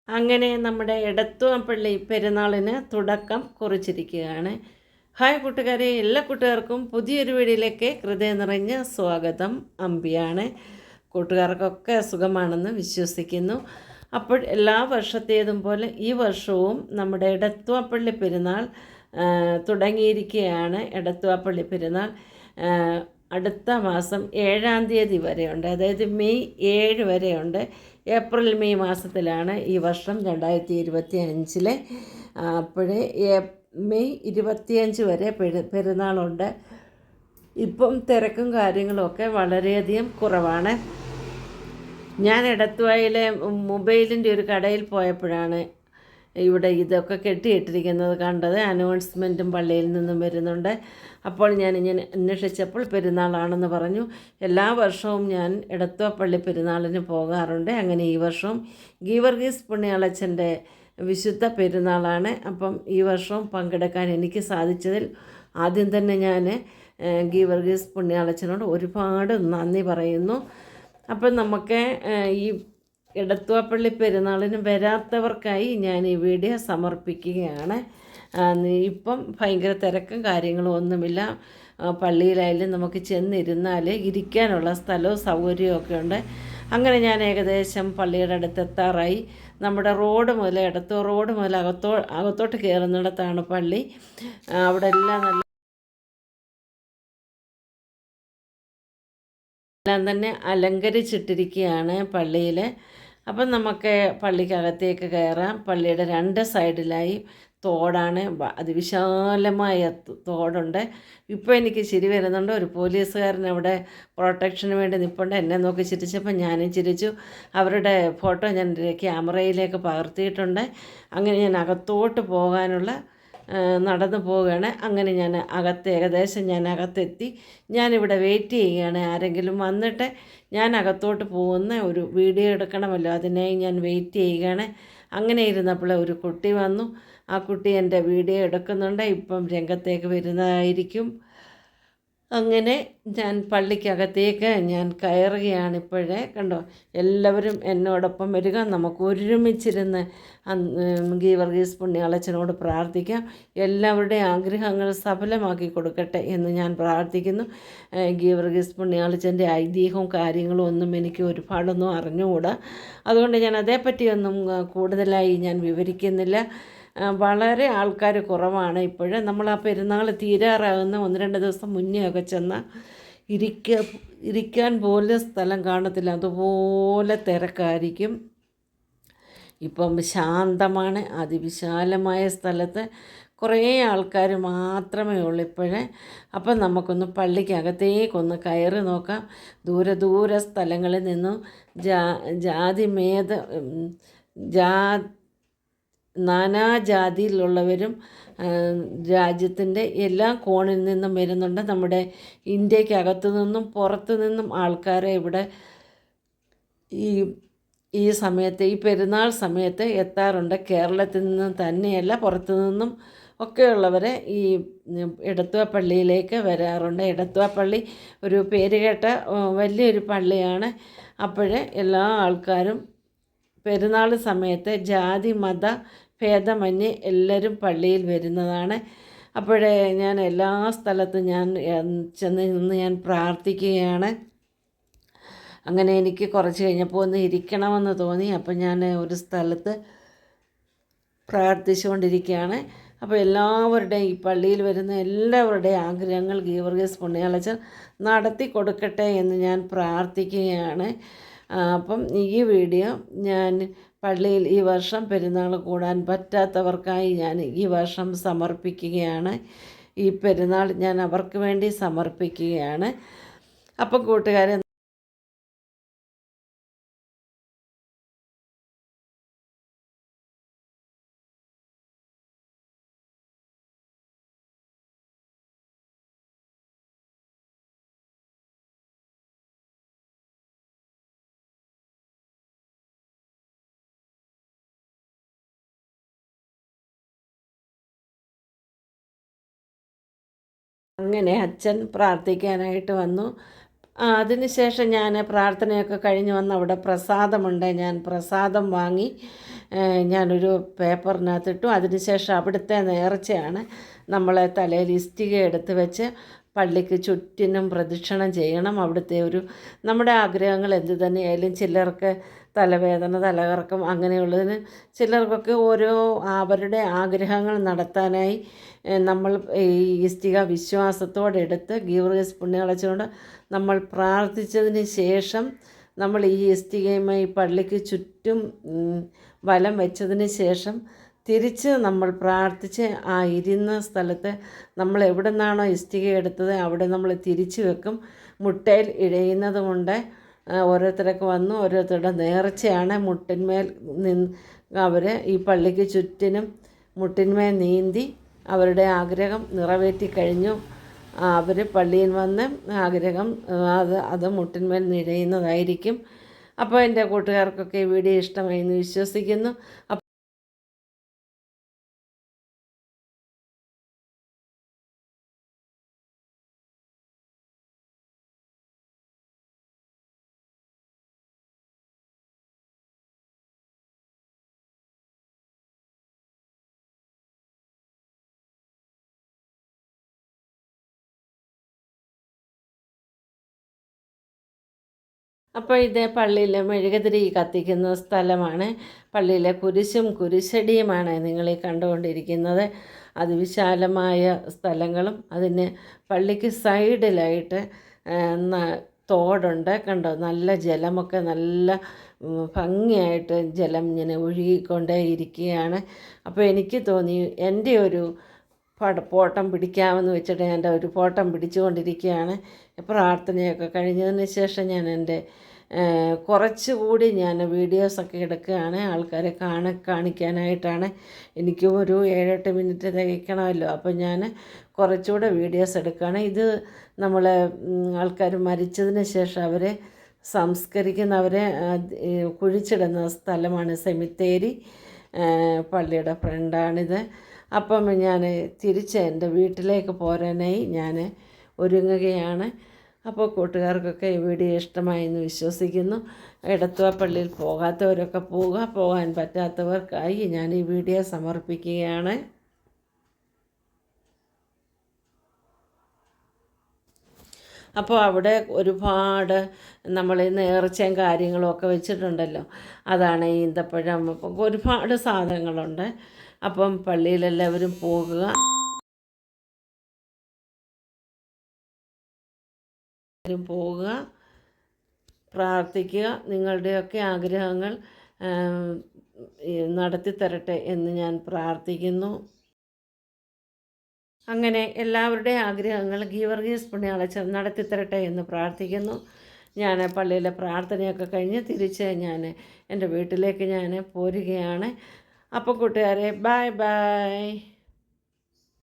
അങ്ങനെ നമ്മുടെ എടത്തുവപ്പള്ളി പെരുന്നാളിന് തുടക്കം കുറിച്ചിരിക്കുകയാണ്. ഹായ് കൂട്ടുകാരെ, എല്ലാ കൂട്ടുകാർക്കും പുതിയൊരു വീഡിയോയിലേക്ക് ഹൃദയം നിറഞ്ഞ സ്വാഗതം. അമ്പിയാണ്. കൂട്ടുകാർക്കൊക്കെ സുഖമാണെന്ന് വിശ്വസിക്കുന്നു. അപ്പോൾ എല്ലാ വർഷത്തേതും പോലെ ഈ വർഷവും നമ്മുടെ എടത്തുവപ്പള്ളി പെരുന്നാൾ തുടങ്ങിയിരിക്കുകയാണ്. എടത്തുവപ്പള്ളി പെരുന്നാൾ അടുത്ത മാസം 7-ാം തീയതി വരെയുണ്ട്. അതായത് മെയ് 7 വരെയുണ്ട്. ഏപ്രിൽ മെയ് മാസത്തിലാണ് ഈ വർഷം 2025. അപ്പോഴേ മെയ് 25 വരെ പെരുന്നാളുണ്ട്. ഇപ്പം തിരക്കും കാര്യങ്ങളുമൊക്കെ വളരെയധികം കുറവാണ്. ഞാൻ എടത്തുവായിലെ മൊബൈലിൻ്റെ ഒരു കടയിൽ പോയപ്പോഴാണ് ഇവിടെ ഇതൊക്കെ കെട്ടിയിട്ടിരിക്കുന്നത് കണ്ടത്. അനൗൺസ്മെൻറ്റും പള്ളിയിൽ നിന്നും വരുന്നുണ്ട്. അപ്പോൾ ഞാനിങ്ങനെ അന്വേഷിച്ചപ്പോൾ പെരുന്നാളാണെന്ന് പറഞ്ഞു. എല്ലാ വർഷവും ഞാൻ എടത്തുവപ്പള്ളി പെരുന്നാളിന് പോകാറുണ്ട്. അങ്ങനെ ഈ വർഷവും ഗീവർഗീസ് പുണ്യാളച്ചൻ്റെ വിശുദ്ധ പെരുന്നാളാണ്. അപ്പം ഈ വർഷവും പങ്കെടുക്കാൻ എനിക്ക് സാധിച്ചതിൽ ആദ്യം തന്നെ ഞാൻ ഗീവർഗീസ് പുണ്യാളച്ചനോട് ഒരുപാട് നന്ദി പറയുന്നു. അപ്പം നമുക്ക് ഈ എടത്തുവപ്പള്ളി പെരുന്നാളിന് വരാത്തവർക്കായി ഞാൻ ഈ വീഡിയോ സമർപ്പിക്കുകയാണ്. ഇപ്പം ഭയങ്കര തിരക്കും കാര്യങ്ങളും ഒന്നുമില്ല. പള്ളിയിലായാലും നമുക്ക് ചെന്നിരുന്നാൽ ഇരിക്കാനുള്ള സ്ഥലവും സൗകര്യമൊക്കെ ഉണ്ട്. അങ്ങനെ ഞാൻ ഏകദേശം പള്ളിയുടെ അടുത്തെത്താറായി. നമ്മുടെ റോഡ് മുതൽ റോഡ് മുതൽ അകത്തോട്ട് കയറുന്നിടത്താണ് പള്ളി. അവിടെ എല്ലാം എല്ലാം തന്നെ അലങ്കരിച്ചിട്ടിരിക്കുകയാണ് പള്ളിയിൽ. അപ്പം നമുക്ക് പള്ളിക്കകത്തേക്ക് കയറാം. പള്ളിയുടെ 2 സൈഡിലായി തോടാണ്. അതിവിശാലമായ തോടുണ്ട്. ഇപ്പോൾ എനിക്ക് ചിരി വരുന്നുണ്ട്. ഒരു പോലീസുകാരൻ അവിടെ പ്രൊട്ടക്ഷന് വേണ്ടി നിൽപ്പുണ്ട്. എന്നെ നോക്കി ചിരിച്ചപ്പോൾ ഞാനും ചിരിച്ചു. അവരുടെ ഫോട്ടോ ഞാൻ ക്യാമറയിലേക്ക് പകർത്തിയിട്ടുണ്ട്. അങ്ങനെ ഞാൻ അകത്തോട്ട് പോകാനുള്ള നടന്നു പോവുകയാണ്. അങ്ങനെ ഞാൻ ഏകദേശം ഞാൻ അകത്തെത്തി. ഞാനിവിടെ വെയിറ്റ് ചെയ്യുകയാണ്. ആരെങ്കിലും വന്നിട്ട് ഞാൻ അകത്തോട്ട് പോകുന്ന ഒരു വീഡിയോ എടുക്കണമല്ലോ, അതിനായി ഞാൻ വെയിറ്റ് ചെയ്യുകയാണ്. അങ്ങനെ ഇരുന്നപ്പോൾ ഒരു കുട്ടി വന്നു. ആ കുട്ടി എൻ്റെ വീഡിയോ എടുക്കുന്നുണ്ട്. ഇപ്പം രംഗത്തേക്ക് വരുന്നതായിരിക്കും. അങ്ങനെ ഞാൻ പള്ളിക്കകത്തേക്ക് ഞാൻ കയറുകയാണ്. ഇപ്പോഴേ കണ്ടോ, എല്ലാവരും എന്നോടൊപ്പം വരിക. നമുക്ക് ഒരുമിച്ചിരുന്ന് ഗീവർഗീസ് പുണ്യാളച്ചനോട് പ്രാർത്ഥിക്കാം. എല്ലാവരുടെയും ആഗ്രഹങ്ങൾ സഫലമാക്കി കൊടുക്കട്ടെ എന്ന് ഞാൻ പ്രാർത്ഥിക്കുന്നു. ഗീവർഗീസ് പുണ്യാളച്ചൻ്റെ ഐതിഹ്യവും കാര്യങ്ങളും ഒന്നും എനിക്ക് ഒരുപാടൊന്നും അറിഞ്ഞുകൂടാ. അതുകൊണ്ട് ഞാൻ അതേപ്പറ്റിയൊന്നും കൂടുതലായി ഞാൻ വിവരിക്കുന്നില്ല. വളരെ ആൾക്കാർ കുറവാണ് ഇപ്പോഴും. നമ്മൾ ആ പെരുന്നാൾ തീരാറാകുന്ന 1-2 ദിവസം മുന്നേ ഒക്കെ ചെന്നാൽ ഇരിക്കാൻ പോലും സ്ഥലം കാണത്തില്ല. അതുപോലെ തിരക്കായിരിക്കും. ഇപ്പം ശാന്തമാണ്. അതിവിശാലമായ സ്ഥലത്ത് കുറേ ആൾക്കാർ മാത്രമേ ഉള്ളൂ ഇപ്പോഴേ. അപ്പം നമുക്കൊന്ന് പള്ളിക്കകത്തേക്കൊന്ന് കയറി നോക്കാം. ദൂരെ സ്ഥലങ്ങളിൽ നിന്നും നാനാജാതിയിലുള്ളവരും രാജ്യത്തിൻ്റെ എല്ലാ കോണിൽ നിന്നും വരുന്നുണ്ട്. നമ്മുടെ ഇന്ത്യക്കകത്തു നിന്നും പുറത്തു നിന്നും ആൾക്കാരെ ഇവിടെ ഈ സമയത്ത്, ഈ പെരുന്നാൾ സമയത്ത് എത്താറുണ്ട്. കേരളത്തിൽ നിന്നും തന്നെയല്ല, പുറത്തു നിന്നും ഒക്കെയുള്ളവരെ ഈ എടത്തുവപ്പള്ളിയിലേക്ക് വരാറുണ്ട്. എടത്തുവപ്പള്ളി ഒരു പേരുകേട്ട വലിയൊരു പള്ളിയാണ്. അപ്പോഴേ എല്ലാ ആൾക്കാരും പെരുന്നാൾ സമയത്ത് ജാതി മത ഭേദമന്യേ എല്ലാവരും പള്ളിയിൽ വരുന്നതാണ്. അപ്പോഴേ ഞാൻ എല്ലാ സ്ഥലത്തും ഞാൻ ചെന്ന് നിന്ന് ഞാൻ പ്രാർത്ഥിക്കുകയാണ്. അങ്ങനെ എനിക്ക് കുറച്ച് കഴിഞ്ഞപ്പോൾ ഒന്ന് ഇരിക്കണമെന്ന് തോന്നി. അപ്പോൾ ഞാൻ ഒരു സ്ഥലത്ത് പ്രാർത്ഥിച്ചുകൊണ്ടിരിക്കുകയാണ്. അപ്പോൾ എല്ലാവരുടെയും, ഈ പള്ളിയിൽ വരുന്ന എല്ലാവരുടെയും ആഗ്രഹങ്ങൾ ഗീവർഗീസ് പുണ്യാളച്ചൻ നടത്തി കൊടുക്കട്ടെ എന്ന് ഞാൻ പ്രാർത്ഥിക്കുകയാണ്. അപ്പം ഈ വീഡിയോ ഞാൻ പള്ളിയിൽ ഈ വർഷം പെരുന്നാൾ കൂടാൻ പറ്റാത്തവർക്കായി ഞാൻ ഈ വർഷം സമർപ്പിക്കുകയാണ്. ഈ പെരുന്നാൾ ഞാൻ അവർക്ക് വേണ്ടി സമർപ്പിക്കുകയാണ്. അപ്പം കൂട്ടുകാരെ, അങ്ങനെ അച്ഛൻ പ്രാർത്ഥിക്കാനായിട്ട് വന്നു. അതിനുശേഷം ഞാൻ പ്രാർത്ഥനയൊക്കെ കഴിഞ്ഞ് വന്ന് അവിടെ പ്രസാദമുണ്ട്. ഞാൻ പ്രസാദം വാങ്ങി ഞാനൊരു പേപ്പറിനകത്തിട്ടു. അതിനുശേഷം അവിടുത്തെ നേർച്ചയാണ് നമ്മൾ തലയിൽ ഇഷ്ടിക എടുത്ത് വെച്ച് പള്ളിക്ക് ചുറ്റിനും പ്രദക്ഷിണം ചെയ്യണം. അവിടുത്തെ നമ്മുടെ ആഗ്രഹങ്ങൾ എന്ത് തന്നെയായാലും ചിലർക്ക് തലവേദന, തലകറക്കം അങ്ങനെയുള്ളതിന് ചിലർക്കൊക്കെ ഓരോ അവരുടെ ആഗ്രഹങ്ങൾ നടത്താനായി നമ്മൾ ഈ ഇഷ്ടിക വിശ്വാസത്തോടെ എടുത്ത് ഗീവർഗീസ് പുണ്യാളച്ചനോട് നമ്മൾ പ്രാർത്ഥിച്ചതിന് ശേഷം നമ്മൾ ഈ ഇഷ്ടികയുമായി പള്ളിക്ക് ചുറ്റും വലം വെച്ചതിന് ശേഷം തിരിച്ച് നമ്മൾ പ്രാർത്ഥിച്ച് ആ ഇരുന്ന സ്ഥലത്ത് നമ്മൾ എവിടെ നിന്നാണോ ഇഷ്ടിക എടുത്തത് അവിടെ നമ്മൾ തിരിച്ചു വെക്കും. മുട്ടയിൽ ഇഴയുന്നത് കൊണ്ട് ഓരോരുത്തരൊക്കെ വന്ന് ഓരോരുത്തരുടെ നേർച്ചയാണ് മുട്ടിന്മേൽ അവർ ഈ പള്ളിക്ക് ചുറ്റിനും മുട്ടിന്മേൽ നീന്തി അവരുടെ ആഗ്രഹം നിറവേറ്റി കഴിഞ്ഞു. അവർ പള്ളിയിൽ വന്ന് ആഗ്രഹം അത് മുട്ടിന്മേൽ നിഴയുന്നതായിരിക്കും. അപ്പോൾ എൻ്റെ കൂട്ടുകാർക്കൊക്കെ ഈ വീഡിയോ ഇഷ്ടമായി എന്ന് വിശ്വസിക്കുന്നു. അപ്പോൾ ഇത് പള്ളിയിലെ മെഴുകുതിരി കത്തിക്കുന്ന സ്ഥലമാണ്. പള്ളിയിലെ കുരിശും കുരിശടിയുമാണ് നിങ്ങളീ കണ്ടുകൊണ്ടിരിക്കുന്നത്. അതിവിശാലമായ സ്ഥലങ്ങളും അതിന് പള്ളിക്ക് സൈഡിലായിട്ട് തോടുണ്ട്. കണ്ടോ, നല്ല ജലമൊക്കെ നല്ല ഭംഗിയായിട്ട് ജലം ഇങ്ങനെ ഒഴുകിക്കൊണ്ടേ ഇരിക്കുകയാണ്. അപ്പോൾ എനിക്ക് തോന്നി എൻ്റെ ഒരു ഫോട്ടം പിടിക്കാമെന്ന് വെച്ചിട്ട് ഞാൻ എൻ്റെ ഒരു ഫോട്ടം പിടിച്ചുകൊണ്ടിരിക്കുകയാണ്. പ്രാർത്ഥനയൊക്കെ കഴിഞ്ഞതിന് ശേഷം ഞാൻ എൻ്റെ കുറച്ചുകൂടി ഞാൻ വീഡിയോസൊക്കെ എടുക്കുകയാണ്. ആൾക്കാരെ കാണിക്കാനായിട്ടാണ്. എനിക്കും ഒരു 7-8 മിനിറ്റ് തികയ്ക്കണമല്ലോ. അപ്പോൾ ഞാൻ കുറച്ചുകൂടെ വീഡിയോസ് എടുക്കുകയാണ്. ഇത് നമ്മൾ ആൾക്കാർ മരിച്ചതിന് ശേഷം അവരെ സംസ്കരിക്കുന്നവരെ കുഴിച്ചിടുന്ന സ്ഥലമാണ് സെമിത്തേരി. പള്ളിയുടെ ഫ്രണ്ടാണിത്. അപ്പം ഞാൻ തിരിച്ച് എൻ്റെ വീട്ടിലേക്ക് പോരാനായി ഞാൻ ഒരുങ്ങുകയാണ്. അപ്പോൾ കൂട്ടുകാർക്കൊക്കെ ഈ വീഡിയോ ഇഷ്ടമായെന്ന് വിശ്വസിക്കുന്നു. എടത്വ പള്ളിയിൽ പോകാത്തവരൊക്കെ പോകാൻ പറ്റാത്തവർക്കായി ഞാൻ ഈ വീഡിയോ സമർപ്പിക്കുകയാണ്. അപ്പോൾ അവിടെ ഒരുപാട് നമ്മൾ നേർച്ചയും കാര്യങ്ങളും ഒക്കെ വെച്ചിട്ടുണ്ടല്ലോ. അതാണ് ഈന്തപ്പഴം, ഒരുപാട് സാധനങ്ങളുണ്ട്. അപ്പം പള്ളിയിലെല്ലാവരും പോകുക. പ്രാർത്ഥിക്കുക. നിങ്ങളുടെയൊക്കെ ആഗ്രഹങ്ങൾ നടത്തിത്തരട്ടെ എന്ന് ഞാൻ പ്രാർത്ഥിക്കുന്നു. അങ്ങനെ എല്ലാവരുടെയും ആഗ്രഹങ്ങൾ ഗീവർഗീസ് പുണ്യാളച്ചൻ നടത്തിത്തരട്ടെ എന്ന് പ്രാർത്ഥിക്കുന്നു. ഞാൻ പള്ളിയിലെ പ്രാർത്ഥനയൊക്കെ കഴിഞ്ഞ് തിരിച്ച് ഞാൻ എൻ്റെ വീട്ടിലേക്ക് ഞാൻ പോരുകയാണ്. അപ്പോൾ കൂട്ടുകാരെ, ബൈ ബൈ.